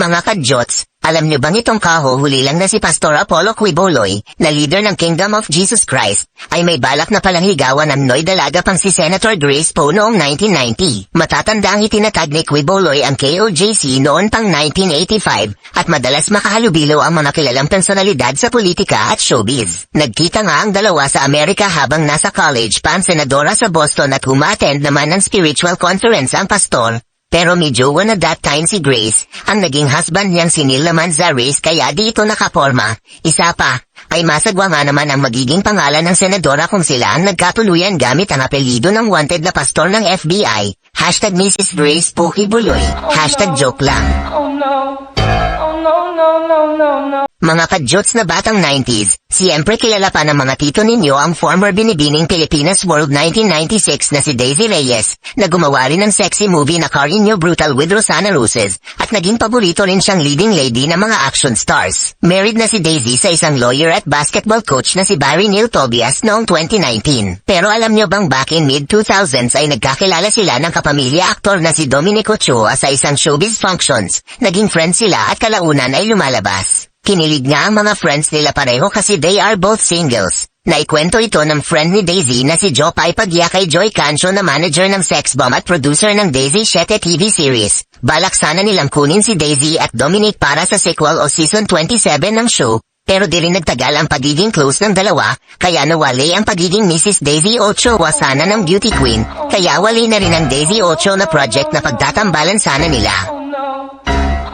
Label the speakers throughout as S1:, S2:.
S1: Mga kadyots, alam nyo bang itong kahuhuli lang na si Pastor Apollo Quiboloy, na leader ng Kingdom of Jesus Christ, ay may balak na palang ligawan ng Noy dalaga pang si Senator Grace Poe noong 1990. Matatanda ang itinatag ni Quiboloy ang KOJC noon pang 1985, at madalas makahalubilo ang mga kilalang personalidad sa politika at showbiz. Nagkita nga ang dalawa sa Amerika habang nasa college pa ang senadora sa Boston at umattend naman ng spiritual conference ang pastor. Pero may jowa na that time si Grace, ang naging husband niyang si Neil Manzares kaya di ito nakaporma. Isa pa, ay masagwa nga naman ang magiging pangalan ng senadora kung sila ang nagkatuluyan gamit ang apelyido ng wanted na pastor ng FBI. Hashtag Mrs. Grace Poe Quiboloy. Hashtag joke lang.
S2: Oh no. Oh no, no, no, no, no.
S1: Mga kadyots na batang 90s, siyempre kilala pa ng mga tito ninyo ang former binibining Pilipinas World 1996 na si Daisy Reyes, na gumawa rin ng sexy movie na Carino Brutal with Rosana Roses, at naging paborito rin siyang leading lady ng mga action stars. Married na si Daisy sa isang lawyer at basketball coach na si Barry Neil Tobias noong 2019. Pero alam nyo bang back in mid-2000s ay nagkakilala sila ng kapamilya aktor na si Dominic Ochoa sa isang showbiz functions, naging friends sila at kalaunan ay lumalabas. Kinilig nga ang mga friends nila pareho kasi they are both singles. Naikwento ito ng friend ni Daisy na si Jopay Pagya kay Joy Cancio na manager ng sex bomb at producer ng Daisy 7 TV series. Balak sana nilang kunin si Daisy at Dominic para sa sequel o season 27 ng show, pero di rin nagtagal ang pagiging close ng dalawa, kaya nawali ang pagiging Mrs. Daisy Ochoa sana ng beauty queen, kaya wali na rin ang Daisy Ocho na project na pagtatambalan sana nila.
S2: Oh no.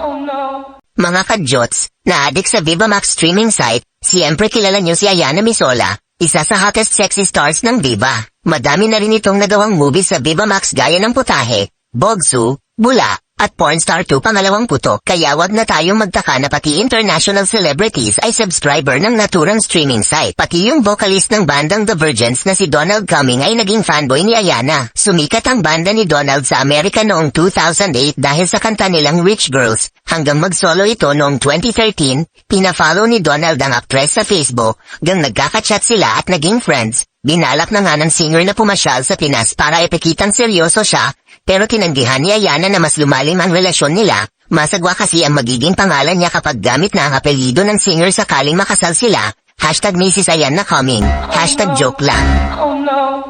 S2: Oh no.
S1: Mga kadyots, na-addict sa Viva Max streaming site, siyempre kilala nyo si Ayana Misola, isa sa hottest sexy stars ng Viva. Madami na rin itong nagawang movies sa Viva Max gaya ng Putahe, Bogsu, Bula, at Pornstar 2 Pangalawang Putok. Kaya wag na tayong magtaka na pati international celebrities ay subscriber ng naturang streaming site. Pati yung vocalist ng bandang The Virgins na si Donald Cumming ay naging fanboy ni Ayana. Sumikat ang banda ni Donald sa Amerika noong 2008 dahil sa kanta nilang Rich Girls, hanggang mag-solo ito noong 2013, pina-follow ni Donald ang actress sa Facebook, hanggang nagkaka-chat sila at naging friends. Binalak na nga ng singer na pumasyal sa Pinas para ipakitang seryoso siya, pero tinanggihan ni Ayana na mas lumalim ang relasyon nila. Masagwa kasi ang magiging pangalan niya kapag gamit na ang apelyido ng singer sakaling makasal sila. Hashtag Mrs. Ayana Coming. Hashtag joke lang.
S2: Oh no.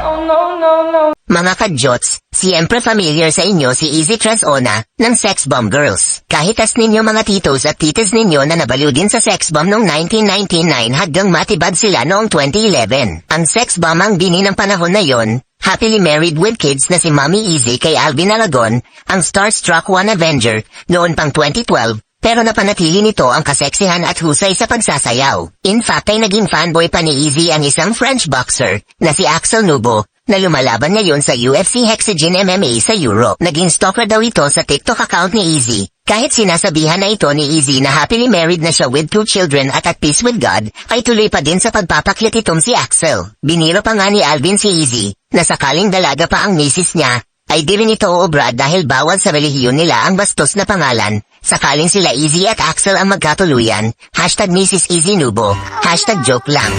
S2: Oh no, no, no.
S1: Mga kadyots, siyempre familiar sa inyo si Izzy Trazona ng Sex Bomb Girls. Kahit as ninyo mga titos at titas ninyo na nabaliw din sa Sex Bomb noong 1999 hanggang matibad sila noong 2011. Ang Sex Bomb ang bini ng panahon na yon, happily married with kids na si Mommy Izzy kay Alvin Alagon, ang starstruck one Avenger, noon pang 2012. Pero napanatili nito ang kaseksihan at husay sa pagsasayaw. In fact ay naging fanboy pa ni Izzy ang isang French boxer na si Axel Nubo, na lumalaban ngayon sa UFC Hexagon MMA sa Europe. Naging stalker daw ito sa TikTok account ni Izzy. Kahit sinasabihan na ito ni Izzy na happily married na siya with 2 children at peace with God, ay tuloy pa din sa pagpapaklit itong si Axel. Biniro pa nga ni Alvin si Izzy, na sakaling dalaga pa ang misis niya, ay di rin ito uobra dahil bawal sa relihiyon nila ang bastos na pangalan. Sakaling sila Izzy at Axel ang magkatuluyan. Hashtag Mrs. Izzy Nubo. Hashtag joke lang.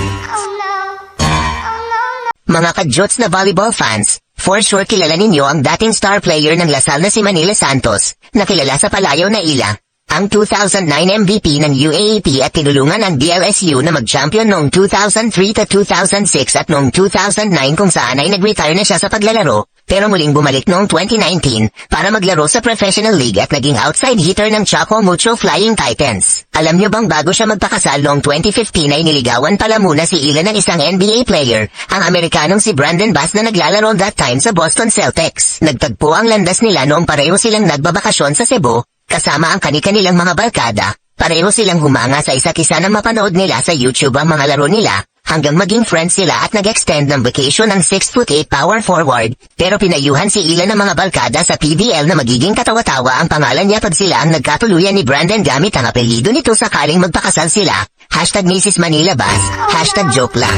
S1: Mga kadyots na volleyball fans, for sure kilala ninyo ang dating star player ng Lasal na si Manila Santos, na kilala sa palayaw na Ila. Ang 2009 MVP ng UAAP at tinulungan ang DLSU na mag-champion noong 2003 to 2006 at noong 2009 kung saan ay nag-retire na siya sa paglalaro, pero muling bumalik noong 2019 para maglaro sa Professional League at naging outside hitter ng Chaco Mucho Flying Titans. Alam nyo bang bago siya magpakasal noong 2015 ay niligawan pala muna si Ila ng isang NBA player, ang Amerikanong si Brandon Bass na naglalaro that time sa Boston Celtics. Nagtagpo ang landas nila noong pareho silang nagbabakasyon sa Cebu, kasama ang kani-kanilang mga barkada. Pareho silang humanga sa isa't isa nang mapanood nila sa YouTube ang mga laro nila, hanggang maging friends sila at nag-extend ng vacation ng 6'8" power forward. Pero pinayuhan si Ila ng mga barkada sa PBL na magiging katawa-tawa ang pangalan niya pag sila ang nagkatuluyan ni Brandon gamit ang apelyido nito sakaling magpakasal sila. Hashtag Mrs. Manila Bass. Hashtag joke lang.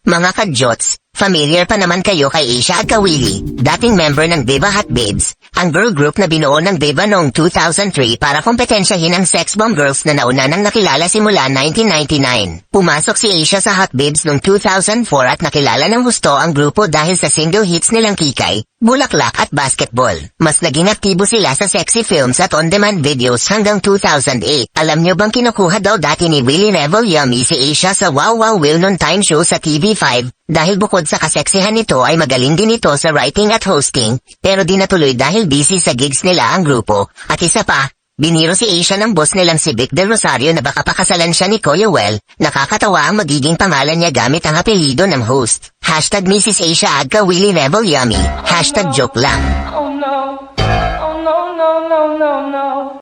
S1: Mga kadyots, Familiar pa naman kayo kay Asia Agkawili, dating member ng Diva Hot Babes, ang girl group na binuo ng Diva noong 2003 para kompetensyahin ang sex bomb girls na nauna nang nakilala simula 1999. Pumasok si Asia sa Hot Babes noong 2004 at nakilala ng husto ang grupo dahil sa single hits nilang Kikay, Bulaklak at Basketball. Mas naging aktibo sila sa sexy films at on-demand videos hanggang 2008. Alam nyo bang kinukuha daw dati ni Willie Revel Yummy si Asia sa Wow Wow Will Noon Time Show sa TV5? Dahil bukod sa kaseksihan nito ay magaling din ito sa writing at hosting, pero di natuloy dahil busy sa gigs nila ang grupo. At isa pa, biniro si Asia ng boss nilang si Vic Del Rosario na baka pakasalan siya ni Kuya Well. Nakakatawa ang magiging pangalan niya gamit ang apelyido ng host. Hashtag Mrs. Asia Agka Willie Revel Yummy. Hashtag joke lang.
S2: Oh no. Oh no, no, no, no, no.